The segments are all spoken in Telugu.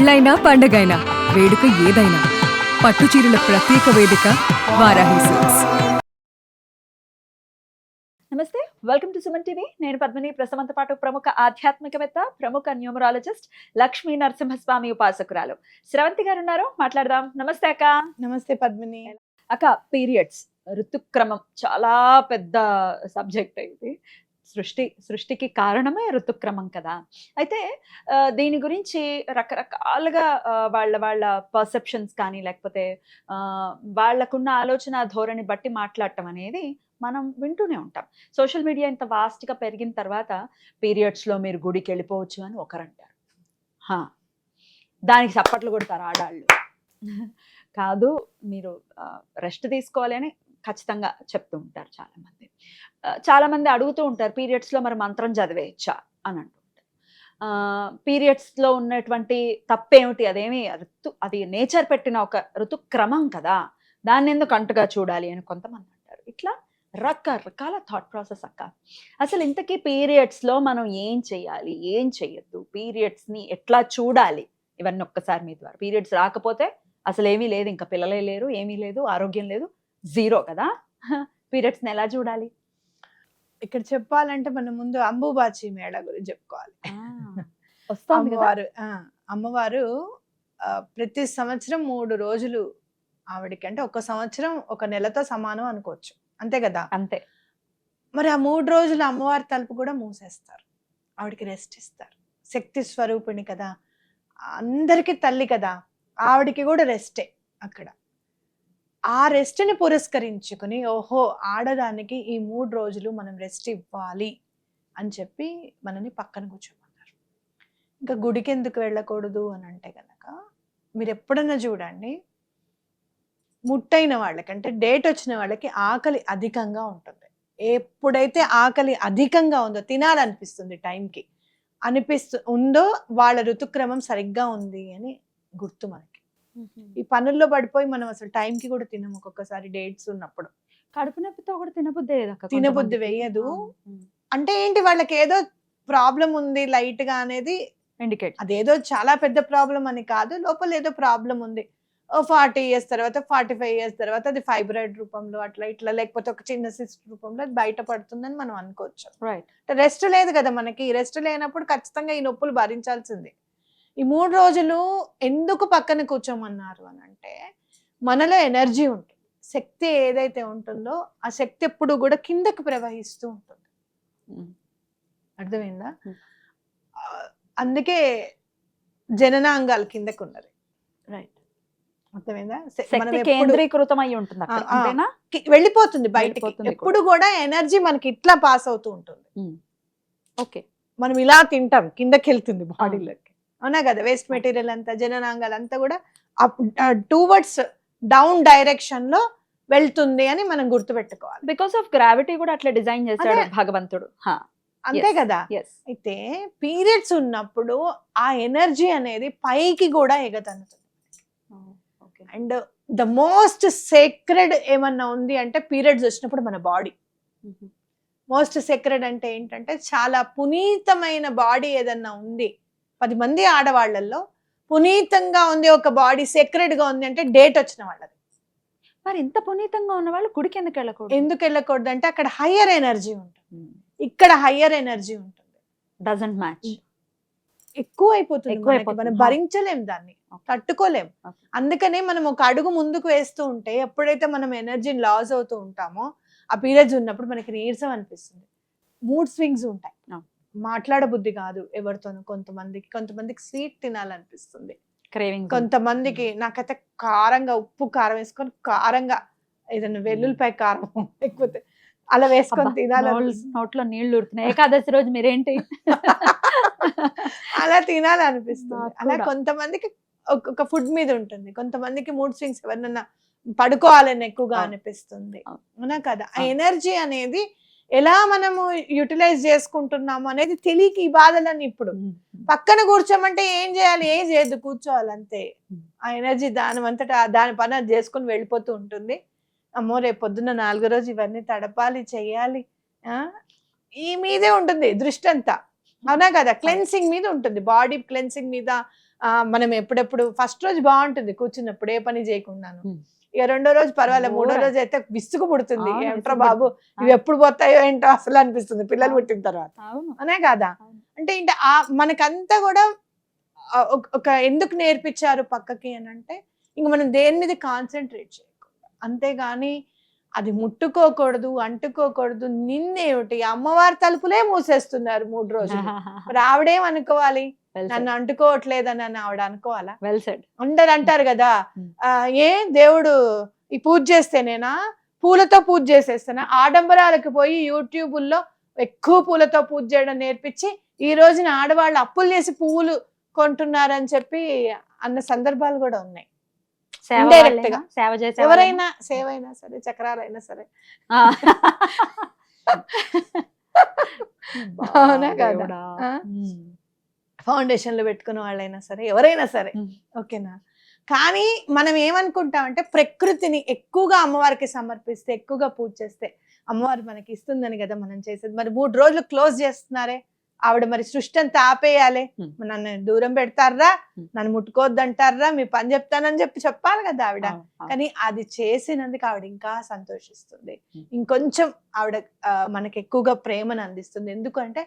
పెళ్ళైనా పండగైనా వేడుక ఏదైనా పట్టు చీరల ప్రత్యేక వేదిక వారాహి సిల్క్స్. నమస్తే, వెల్కమ్ టు సుమన్ టీవీ. నేను పద్మిని. ప్రస్తుతంతో పాటు ప్రముఖ ఆధ్యాత్మికవేత్త, ప్రముఖ న్యూమరాలజిస్ట్, లక్ష్మీ నరసింహస్వామి ఉపాసకురాలు స్రవంతి గారు ఉన్నారు. మాట్లాడదాం. నమస్తే అక్క. నమస్తే పద్మిని. అక్క, పీరియడ్స్, ఋతుక్రమం చాలా పెద్ద సబ్జెక్ట్ ఇది. సృష్టికి కారణమే ఋతుక్రమం కదా. అయితే దీని గురించి రకరకాలుగా వాళ్ళ పర్సెప్షన్స్ కానీ లేకపోతే వాళ్ళకున్న ఆలోచన ధోరణి బట్టి మాట్లాడటం అనేది మనం వింటూనే ఉంటాం. సోషల్ మీడియా ఇంత వాస్ట్గా పెరిగిన తర్వాత పీరియడ్స్లో మీరు గుడికి వెళ్ళిపోవచ్చు అని ఒకరంటారు. దానికి చప్పట్లు కొడతారు ఆడాళ్ళు. కాదు, మీరు రెస్ట్ తీసుకోవాలి అని ఖచ్చితంగా చెప్తూ ఉంటారు చాలామంది. చాలామంది అడుగుతూ ఉంటారు, పీరియడ్స్లో మరి మంత్రం చదివేయచ్చా అని అంటుంటారు. పీరియడ్స్లో ఉన్నటువంటి తప్పేమిటి? అది నేచర్ పెట్టిన ఒక ఋతుక్రమం కదా, దాన్ని ఎందుకు అంటుగా చూడాలి అని కొంతమంది అంటారు. ఇట్లా రకరకాల థాట్ ప్రాసెస్ అక్క. అసలు ఇంతకీ పీరియడ్స్లో మనం ఏం చేయాలి, ఏం చేయొద్దు, పీరియడ్స్ని ఎట్లా చూడాలి, ఇవన్నీ ఒక్కసారి మీ ద్వారా. పీరియడ్స్ రాకపోతే అసలు ఏమీ లేదు, ఇంకా పిల్లలే లేరు, ఏమీ లేదు, ఆరోగ్యం లేదు, జీరో కదా. పీరియడ్స్ని ఎలా చూడాలి? ఇక్కడ చెప్పాలంటే మనం ముందు అంబుబాచి మేళ గురించి చెప్పుకోవాలి. అమ్మవారు ప్రతి సంవత్సరం 3 రోజులు ఆవిడకి, అంటే ఒక సంవత్సరం ఒక నెలతో సమానం అనుకోవచ్చు, అంతే కదా. అంతే. మరి ఆ 3 రోజులు అమ్మవారి తలుపు కూడా మూసేస్తారు, ఆవిడకి రెస్ట్ ఇస్తారు. శక్తి స్వరూపిణి కదా, అందరికీ తల్లి కదా, ఆవిడికి కూడా రెస్టే అక్కడ. ఆ రెస్ట్ని పురస్కరించుకుని, ఓహో ఆడదానికి ఈ 3 రోజులు మనం రెస్ట్ ఇవ్వాలి అని చెప్పి మనని పక్కన కూర్చోమన్నారు. ఇంకా గుడికి ఎందుకు వెళ్ళకూడదు అని అంటే కనుక, మీరు ఎప్పుడన్నా చూడండి, ముట్టైన వాళ్ళకి, అంటే డేట్ వచ్చిన వాళ్ళకి ఆకలి అధికంగా ఉంటుంది. ఎప్పుడైతే ఆకలి అధికంగా ఉందో, తినాలనిపిస్తుంది టైంకి ఉందో, వాళ్ళ ఋతుక్రమం సరిగ్గా ఉంది అని గుర్తు మనకి. ఈ పనుల్లో పడిపోయి మనం అసలు టైంకి కూడా తినము. ఒక్కొక్కసారి డేట్స్ ఉన్నప్పుడు కడుపు నొప్పితో కూడా తినబుద్ధి వేయదు. అంటే ఏంటి, వాళ్ళకి ఏదో ప్రాబ్లం ఉంది లైట్ గా అనేది ఇండికేట్. అదేదో చాలా పెద్ద ప్రాబ్లం అని కాదు, లోపల ఏదో ప్రాబ్లం ఉంది. 40 years తర్వాత, 45 years తర్వాత అది ఫైబ్రాయిడ్ రూపంలో అట్లా ఇట్లా, లేకపోతే ఒక చిన్న సిస్ట్ రూపంలో అది బయటపడుతుందని మనం అనుకోవచ్చు. రైట్. రెస్ట్ లేదు కదా మనకి. రెస్ట్ లేనప్పుడు ఖచ్చితంగా ఈ నొప్పులు భరించాల్సిందే. ఈ 3 రోజులు ఎందుకు పక్కన కూర్చోమన్నారు అని అంటే, మనలో ఎనర్జీ ఉంటుంది, శక్తి ఏదైతే ఉంటుందో ఆ శక్తి ఎప్పుడు కూడా కిందకు ప్రవహిస్తూ ఉంటుంది. అర్థమైందా? అందుకే జననాంగాలు కిందకు ఉన్నది. రైట్. అర్థమైందా? కేంద్రీకృతం అయి ఉంటుంది, వెళ్ళిపోతుంది బయటకి. ఎప్పుడు కూడా ఎనర్జీ మనకి ఇట్లా పాస్ అవుతూ ఉంటుంది. ఓకే. మనం ఇలా తింటాం, కిందకి వెళ్తుంది బాడీలోకి, అవునా కదా. వేస్ట్ మెటీరియల్ అంతా, జననాంగాలు అంతా కూడా టువర్డ్స్ డౌన్ డైరెక్షన్ లో వెళ్తుంది అని మనం గుర్తుపెట్టుకోవాలి. బికాస్ ఆఫ్ గ్రావిటీ కూడా అట్లా డిజైన్ చేశాడు భగవంతుడు. అంతే కదా. అయితే పీరియడ్స్ ఉన్నప్పుడు ఆ ఎనర్జీ అనేది పైకి కూడా ఎగతన్నుతుంది. అండ్ ద మోస్ట్ సేక్రెడ్ ఏమన్నా ఉంది అంటే పీరియడ్స్ వచ్చినప్పుడు మన బాడీ మోస్ట్ సేక్రెడ్. అంటే ఏంటంటే, చాలా పునీతమైన బాడీ ఏదన్నా ఉంది, 10 మంది ఆడవాళ్లలో పునీతంగా ఉంది ఒక బాడీ, సేక్రెడ్ గా ఉంది అంటే డేట్ వచ్చిన వాళ్ళది. మరి ఇంత పునీతంగా ఉన్న వాళ్ళు గుడికి ఎందుకు వెళ్ళకూడదు అంటే, అక్కడ హయ్యర్ ఎనర్జీ ఉంటుంది, ఇక్కడ హయ్యర్ ఎనర్జీ ఉంటుంది. Doesn't match. ఎక్కువ అయిపోతుంది, మనం భరించలేం, దాన్ని తట్టుకోలేం. అందుకనే మనం ఒక అడుగు ముందుకు వేస్తూ ఉంటే, ఎప్పుడైతే మనం ఎనర్జీని లాస్ అవుతూ ఉంటామో, ఆ పీరియడ్స్ ఉన్నప్పుడు మనకి నీరసం అనిపిస్తుంది, మూడ్ స్వింగ్స్ ఉంటాయి, మాట్లాడబుద్ధి కాదు ఎవరితోనూ. కొంతమందికి స్వీట్ తినాలనిపిస్తుంది, కొంతమందికి నాకైతే కారంగా ఉప్పు కారం వేసుకొని, కారంగా ఏదైనా వెల్లుల్లిపాయ కారం లేకపోతే అలా వేసుకొని తినాలి. నోట్లో నీళ్లు ఊరుతున్నాయి. ఏకాదశి రోజు మీరేంటి అలా తినాలనిపిస్తుంది. అలా కొంతమందికి ఒక ఫుడ్ మీద ఉంటుంది, కొంతమందికి మూడ్ స్వింగ్స్, ఎవరినన్నా పడుకోవాలని ఎక్కువగా అనిపిస్తుంది, అవునా కదా. ఆ ఎనర్జీ అనేది ఎలా మనము యూటిలైజ్ చేసుకుంటున్నాము అనేది తెలియక ఈ బాధలన్నీ. ఇప్పుడు పక్కన కూర్చోమంటే ఏం చేయాలి, ఏం చేయద్దు, కూర్చోవాలి అంతే. ఆ ఎనర్జీ దాని పని అది చేసుకుని వెళ్ళిపోతూ ఉంటుంది. అమ్మో రేపు పొద్దున్న 4వ రోజు ఇవన్నీ తడపాలి, చెయ్యాలి, ఈ మీదే ఉంటుంది దృష్టి అంతా, అవునా కదా. క్లెన్సింగ్ మీద ఉంటుంది, బాడీ క్లెన్సింగ్ మీద, మనం ఎప్పుడెప్పుడు ఫస్ట్ రోజు బాగుంటుంది కూర్చున్నప్పుడు ఏ పని చేయకుండాను. ఉమ్. ఇక రెండో రోజు పర్వాలేదు, మూడో ఘోరం. రోజు అయితే విసుగు పుడుతుంది. అవును, ఏమిట్రా విసుగు బాబు పుడుతుంది. ఇవి ఎప్పుడు పోతాయో ఏంటో అసలు అనిపిస్తుంది పిల్లలు అవును. పుట్టిన తర్వాత, అవును. అనే కాదా? అవును. అంటే ఏంటి మనకంతా కూడా ఒక ఎందుకు నేర్పించారు పక్కకి అని అంటే, ఇంక మనం దేని మీద కాన్సన్ట్రేట్ చేయకూడదు, అంతేగాని అది ముట్టుకోకూడదు, అంటుకోకూడదు. నిన్నేమిటి అమ్మవారి తలుపులే మూసేస్తున్నారు 3 రోజులు. మరి ఆవిడేం అనుకోవాలి? నన్ను అంటుకోవట్లేదని అని ఆవిడ అనుకోవాలా? Well said. అందరు అంటారు కదా, Hmm. ఏ దేవుడు ఈ పూజ చేస్తేనేనా, పూలతో పూజ చేసేస్తానా? ఆడంబరాలకు పోయి యూట్యూబుల్లో ఎక్కువ పూలతో పూజ చేయడం నేర్పించి ఈ రోజున ఆడవాళ్ళు అప్పులు చేసి పువ్వులు కొంటున్నారని చెప్పి అన్న సందర్భాలు కూడా ఉన్నాయి. సేవ Indirect వాళ్ళేనా? గా. సేవ చేసే ఎవరైనా సేవ అయినా సరే, చక్రాలైనా సరే, అవునా కాదా? ఆ? ఫౌండేషన్లు పెట్టుకున్న వాళ్ళైనా సరే, ఎవరైనా సరే, ఓకేనా? కానీ మనం ఏమనుకుంటామంటే ప్రకృతిని ఎక్కువగా అమ్మవారికి సమర్పిస్తే, ఎక్కువగా పూజ చేస్తే అమ్మవారు మనకి ఇస్తుందని కదా మనం చేసేది. మరి 3 రోజులు క్లోజ్ చేస్తున్నారే ఆవిడ, మరి సృష్టి అంతా ఆపేయాలి, నన్ను దూరం పెడతారా, నన్ను ముట్టుకోవద్దంటారా, మీ పని చెప్తానని చెప్పాలి కదా ఆవిడ. కానీ అది చేసినందుకు ఆవిడ ఇంకా సంతోషిస్తుంది, ఇంకొంచెం ఆవిడ మనకి ఎక్కువగా ప్రేమను అందిస్తుంది. ఎందుకంటే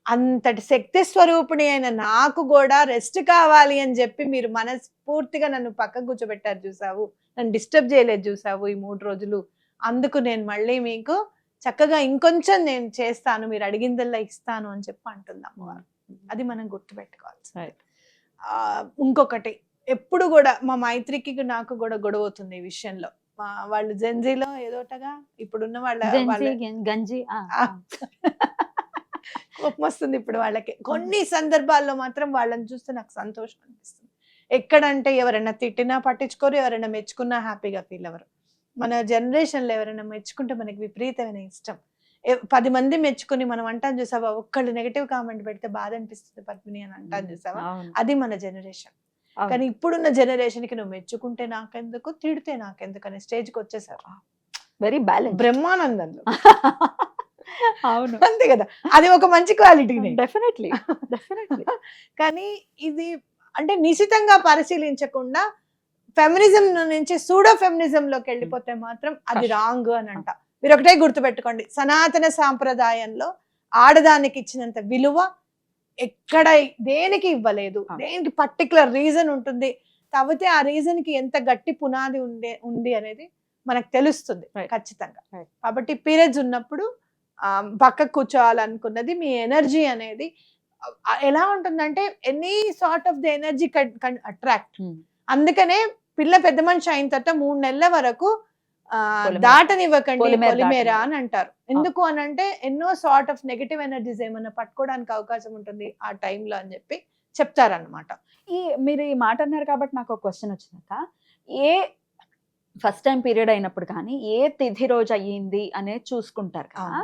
అంతటి శక్తి స్వరూపిణి అయిన నాకు కూడా రెస్ట్ కావాలి అని చెప్పి మీరు మనస్ఫూర్తిగా నన్ను పక్కకు కూర్చోబెట్టారు చూసావు, నన్ను డిస్టర్బ్ చేయలేదు చూసావు ఈ 3 రోజులు, అందుకు నేను మళ్ళీ మీకు చక్కగా ఇంకొంచెం నేను చేస్తాను, మీరు అడిగిందల్లా ఇస్తాను అని చెప్పి అంటుంది అమ్మవారు. అది మనం గుర్తుపెట్టుకోవాలి. ఇంకొకటి, ఎప్పుడు కూడా మా మైత్రికి నాకు కూడా గొడవ అవుతుంది ఈ విషయంలో. వాళ్ళు జెన్జీలో ఏదోటగా ఇప్పుడున్న గంజి కోపం వస్తుంది ఇప్పుడు వాళ్ళకి. కొన్ని సందర్భాల్లో మాత్రం వాళ్ళని చూస్తే నాకు సంతోషం అనిపిస్తుంది. ఎక్కడంటే ఎవరైనా తిట్టినా పట్టించుకోరు, ఎవరైనా మెచ్చుకున్నా హ్యాపీగా ఫీల్ అవ్వరు. మన జనరేషన్లో ఎవరైనా మెచ్చుకుంటే మనకి విపరీతమైన ఇష్టం. 10 మంది మెచ్చుకుని మనం అంటాం చూసావా, ఒక్కళ్ళు నెగటివ్ కామెంట్ పెడితే బాధ అనిపిస్తుంది పద్మిని అని అంటాం చూసావా, అది మన జనరేషన్. కానీ ఇప్పుడున్న జనరేషన్ కి నువ్వు మెచ్చుకుంటే నాకెందుకు, తిడితే నాకెందుకు అనే స్టేజ్కి వచ్చేసారు. వెరీ బ్యాలెన్స్, బ్రహ్మానందంలో. అవును, అంతే కదా, అది ఒక మంచి క్వాలిటీ. Definitely definitely. కానీ ఇది అంటే నిశితంగా పరిశీలించకుండా ఫెమినిజం నుంచి సూడో ఫెమినిజం లోకి వెళ్ళిపోతే మాత్రం అది రాంగ్ అని అంట. మీరు ఒకటే గుర్తుపెట్టుకోండి, సనాతన సాంప్రదాయంలో ఆడదానికి ఇచ్చినంత విలువ ఎక్కడ దేనికి ఇవ్వలేదు. దేనికి పర్టికులర్ రీజన్ ఉంటుంది, కాకపోతే ఆ రీజన్ కి ఎంత గట్టి పునాది ఉంది అనేది మనకు తెలుస్తుంది ఖచ్చితంగా. కాబట్టి పీరియడ్స్ ఉన్నప్పుడు పక్కకు కూర్చోవాలనుకున్నది, మీ ఎనర్జీ అనేది ఎలా ఉంటుందంటే any sort of the energy attract. అందుకనే పిల్ల పెద్ద మనిషి అయిన తర్వాత 3 నెలల వరకు దాటనివ్వకండి పొలిమేర అని అంటారు. ఎందుకు అని అంటే ఎన్నో సార్ట్ ఆఫ్ నెగటివ్ ఎనర్జీస్ ఏమన్నా పట్టుకోవడానికి అవకాశం ఉంటుంది ఆ టైంలో అని చెప్పి చెప్తారన్నమాట. మీరు ఈ మాట అన్నారు కాబట్టి నాకు ఒక క్వశ్చన్ వచ్చినాక, ఏ ఫస్ట్ టైం పీరియడ్ అయినప్పుడు కానీ ఏ తిథి రోజు అయ్యింది అనేది చూసుకుంటారు కదా,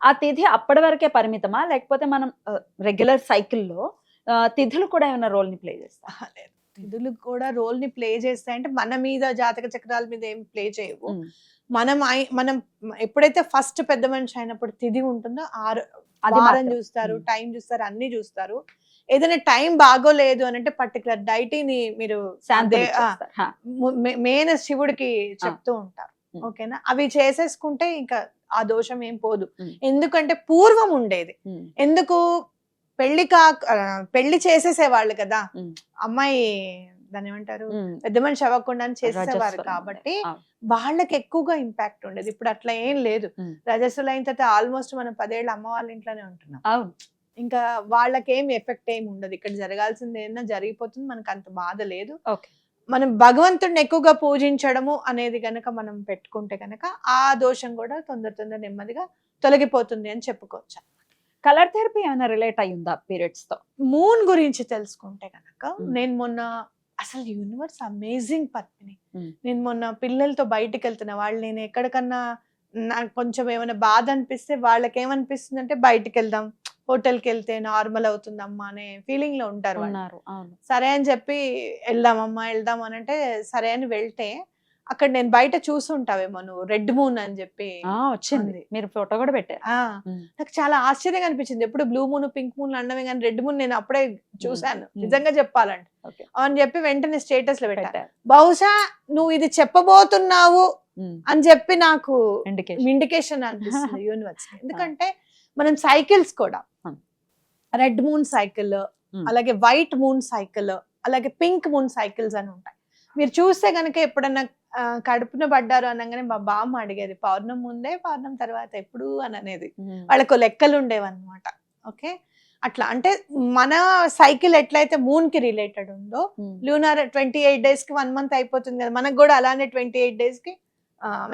ఆ తిథి అప్పటి వరకే పరిమితమా, లేకపోతే మనం రెగ్యులర్ సైకిల్లో తిథులు కూడా ఏమైనా రోల్ ని ప్లే చేస్తా? తిథులు కూడా రోల్ ని ప్లే చేస్తాయంటే మన మీద జాతక చక్రాల మీద ఏం ప్లే చేయవు. మనం ఎప్పుడైతే ఫస్ట్ పెద్ద మనిషి అయినప్పుడు తిథి ఉంటుందో వారం చూస్తారు, టైం చూస్తారు, అన్ని చూస్తారు. ఏదైనా టైం బాగోలేదు అని అంటే పర్టికులర్ డైటీని మీరు మెయిన్ శివుడికి చెప్తూ ఉంటారు, ఓకేనా? అవి చేసేసుకుంటే ఇంకా ఆ దోషం ఏం పోదు. ఎందుకంటే పూర్వం ఉండేది, ఎందుకు పెళ్లి చేసేసేవాళ్ళు కదా, అమ్మాయి దాన్ని ఏమంటారు పెద్ద మనిషి అవ్వకుండా చేసేసేవారు కాబట్టి వాళ్ళకి ఎక్కువగా ఇంపాక్ట్ ఉండేది. ఇప్పుడు అట్లా ఏం లేదు. రజస్సులు అయిన తర్వాత ఆల్మోస్ట్ మనం 10 ఏళ్ళు అమ్మ వాళ్ళ ఇంట్లోనే ఉంటున్నాం. ఇంకా వాళ్ళకేం ఎఫెక్ట్ ఏమి ఉండదు. ఇక్కడ జరగాల్సింది ఏదైనా జరిగిపోతుంది, మనకు అంత బాధ లేదు. మనం భగవంతుడిని ఎక్కువగా పూజించడము అనేది గనక మనం పెట్టుకుంటే గనక ఆ దోషం కూడా తొందర నెమ్మదిగా తొలగిపోతుంది అని చెప్పుకోవచ్చు. కలర్ థెరపీ ఏమైనా రిలేట్ అయ్యిందా పీరియడ్స్ తో? మూన్ గురించి తెలుసుకుంటే గనక నేను మొన్న అసలు యూనివర్స్ అమేజింగ్ పద్మిని. నేను మొన్న పిల్లలతో బయటికి వెళ్తున్నా, వాళ్ళు నేను ఎక్కడికన్నా నాకు కొంచెం ఏమైనా బాధ అనిపిస్తే వాళ్ళకి ఏమనిపిస్తుంది అంటే బయటికి వెళ్దాం, హోటల్కి వెళ్తే నార్మల్ అవుతుందమ్మా అనే ఫీలింగ్ లో ఉంటారు. సరే అని చెప్పి వెళ్దాం అని అంటే సరే అని వెళ్తే అక్కడ నేను బయట చూసుంటావేమో నువ్వు, రెడ్ మూన్ అని చెప్పి. వచ్చింది, ఉంది. మీరు ఫోటో కూడా పెట్టారు. ఆ ఉమ్. నాకు చాలా ఆశ్చర్యంగా అనిపించింది. ఎప్పుడు బ్లూ మూన్ పింక్ మూన్ అన్నమే కానీ రెడ్ మూన్ నేను అప్పుడే చూశాను, ఉమ్. నిజంగా చెప్పాలంటే. Okay. అని చెప్పి వెంటనే స్టేటస్ లో పెట్టాను. పెట్టారు. బహుశా నువ్వు ఇది చెప్పబోతున్నావు అని చెప్పి నాకు ఇండికేషన్. ఇండికేషన్ అనిపిస్తుంది యూనివర్స్. ఎందుకంటే మనం సైకిల్స్ కూడా Hmm. Red moon cycle, Hmm. అలాగే వైట్ మూన్ సైకిల్, అలాగే పింక్ మూన్ సైకిల్స్ అని ఉంటాయి. మీరు చూస్తే గనక ఎప్పుడన్నా కడుపున పడ్డారు అనగానే మా బామ్మ అడిగేది, పౌర్ణం ముందే పౌర్ణం తర్వాత ఎప్పుడు అని అనేది. వాళ్ళకు లెక్కలు ఉండేవన్నమాట. ఓకే, అట్లా అంటే మన సైకిల్ ఎట్లయితే మూన్ కి రిలేటెడ్ ఉందో, లూనార్ 28 days కి 1 month అయిపోతుంది కదా, మనకు కూడా అలానే 28 days కి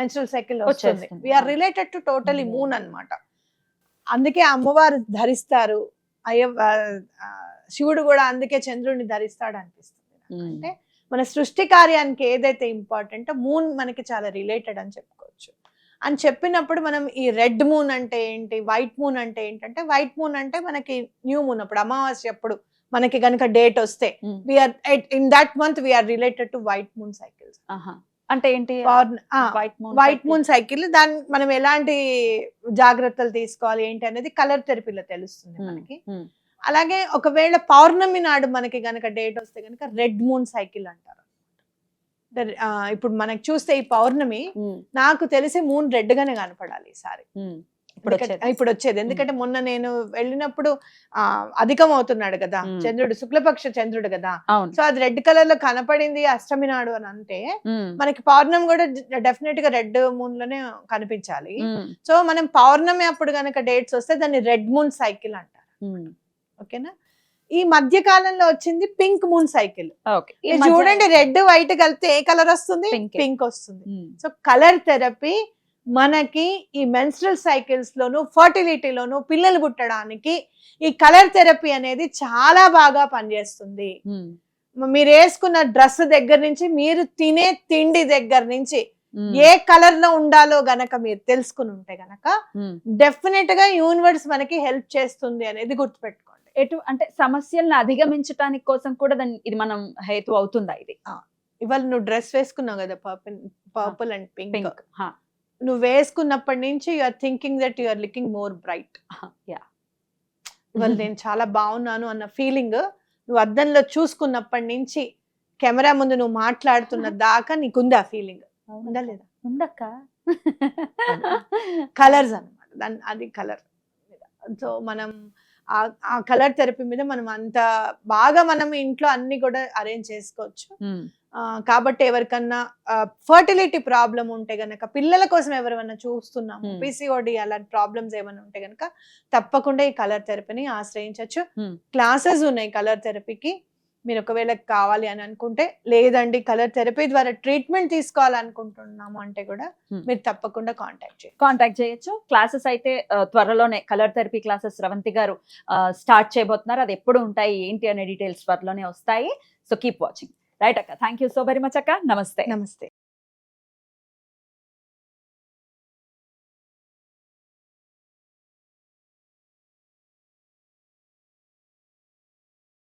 మెన్స్ట్రువల్ సైకిల్ వస్తుంది. వచ్చేస్తుంది. We are related to totally moon అన్నమాట. అందుకే అమ్మవారు ధరిస్తారు, శివుడు కూడా అందుకే చంద్రుడిని ధరిస్తాడు అనిపిస్తుంది నాకు. అంటే మన సృష్టి కార్యానికి ఏదైతే ఇంపార్టెంట్, మూన్ మనకి చాలా రిలేటెడ్ అని చెప్పుకోవచ్చు. అని చెప్పినప్పుడు మనం ఈ రెడ్ మూన్ అంటే ఏంటి, వైట్ మూన్ అంటే ఏంటంటే, వైట్ మూన్ అంటే మనకి న్యూ మూన్ అప్పుడు, అమావాస్య అప్పుడు మనకి గనుక డేట్ వస్తే we are in that month we are related to white moon cycles. అంటే ఏంటి వైట్ మూన్ సైకిల్, దాన్ని మనం ఎలాంటి జాగ్రత్తలు తీసుకోవాలి ఏంటి అనేది కలర్ థెరపీలో తెలుస్తుంది మనకి. అలాగే ఒకవేళ పౌర్ణమి నాడు మనకి గనక డేట్ వస్తే గనక రెడ్ మూన్ సైకిల్ అంటారు. ఇప్పుడు మనకి చూస్తే ఈ పౌర్ణమి నాకు తెలిసి మూన్ రెడ్ గానే కనపడాలి ఈసారి. ఇప్పుడు వచ్చేది ఎందుకంటే మొన్న నేను వెళ్ళినప్పుడు అధికం అవుతున్నాడు కదా చంద్రుడు, శుక్లపక్ష చంద్రుడు కదా, సో అది రెడ్ కలర్ లో కనపడింది అష్టమి నాడు అని అంటే మనకి పౌర్ణమి కూడా డెఫినెట్ గా రెడ్ మూన్ లోనే కనిపించాలి. సో మనం పౌర్ణమి అప్పుడు గనక డేట్స్ వస్తే దాన్ని రెడ్ మూన్ సైకిల్ అంటారు. ఓకేనా. ఈ మధ్య కాలంలో వచ్చింది పింక్ మూన్ సైకిల్. చూడండి, రెడ్ వైట్ కలిపితే ఏ కలర్ వస్తుంది, పింక్ వస్తుంది. సో కలర్ థెరపీ మనకి ఈ మెన్స్ట్రల్ సైకిల్స్ లోను, ఫర్టిలిటీలోను, పిల్లలు పుట్టడానికి ఈ కలర్ థెరపీ అనేది చాలా బాగా పనిచేస్తుంది. మీరు వేసుకున్న డ్రెస్ దగ్గర నుంచి, మీరు తినే తిండి దగ్గర నుంచి, ఏ కలర్ లో ఉండాలో గనక మీరు తెలుసుకుని ఉంటే గనక డెఫినెట్ గా యూనివర్స్ మనకి హెల్ప్ చేస్తుంది అనేది గుర్తుపెట్టుకోండి. అంటే సమస్యలను అధిగమించడానికి కోసం కూడా ఇది మనం హేతు అవుతుందా? ఇది ఇవాళ నువ్వు డ్రెస్ వేసుకున్నావు కదా, పర్పుల్ అండ్ పింక్, నువ్వు వేసుకున్నప్పటి నుంచి you are thinking that you are looking more bright. ఇవాళ నేను చాలా బాగున్నాను అన్న ఫీలింగ్ నువ్వు అద్దంలో చూసుకున్నప్పటి నుంచి కెమెరా ముందు నువ్వు మాట్లాడుతున్న దాకా నీకుంది ఆ ఫీలింగ్. ఉందా లేదా? ఉండక్క. కలర్స్ అన్నమాట, దాని అది కలర్. సో మనం ఆ కలర్ థెరపీ మీద మనం అంత బాగా మనం ఇంట్లో అన్ని కూడా అరేంజ్ చేసుకోవచ్చు. కాబట్టి ఎవరికన్నా ఫర్టిలిటీ ప్రాబ్లం ఉంటే గనక, పిల్లల కోసం ఎవరైనా చూస్తున్నాము, పిసిఓడి అలాంటి ప్రాబ్లమ్స్ ఏమైనా ఉంటే గనక తప్పకుండా ఈ కలర్ థెరపీని ఆశ్రయించవచ్చు. క్లాసెస్ ఉన్నాయి కలర్ థెరపీకి. మీరు ఒకవేళ కావాలి అని అనుకుంటే, లేదండి కలర్ థెరపీ ద్వారా ట్రీట్మెంట్ తీసుకోవాలనుకుంటున్నాము అంటే కూడా మీరు తప్పకుండా కాంటాక్ట్ చేయొచ్చు. క్లాసెస్ అయితే త్వరలోనే కలర్ థెరపీ క్లాసెస్ శ్రవంతి గారు స్టార్ట్ చేయబోతున్నారు. అది ఎప్పుడు ఉంటాయి ఏంటి అనే డీటెయిల్స్ త్వరలోనే వస్తాయి. So keep watching. రైట్ అక్క, thank you so very much అక్క. నమస్తే.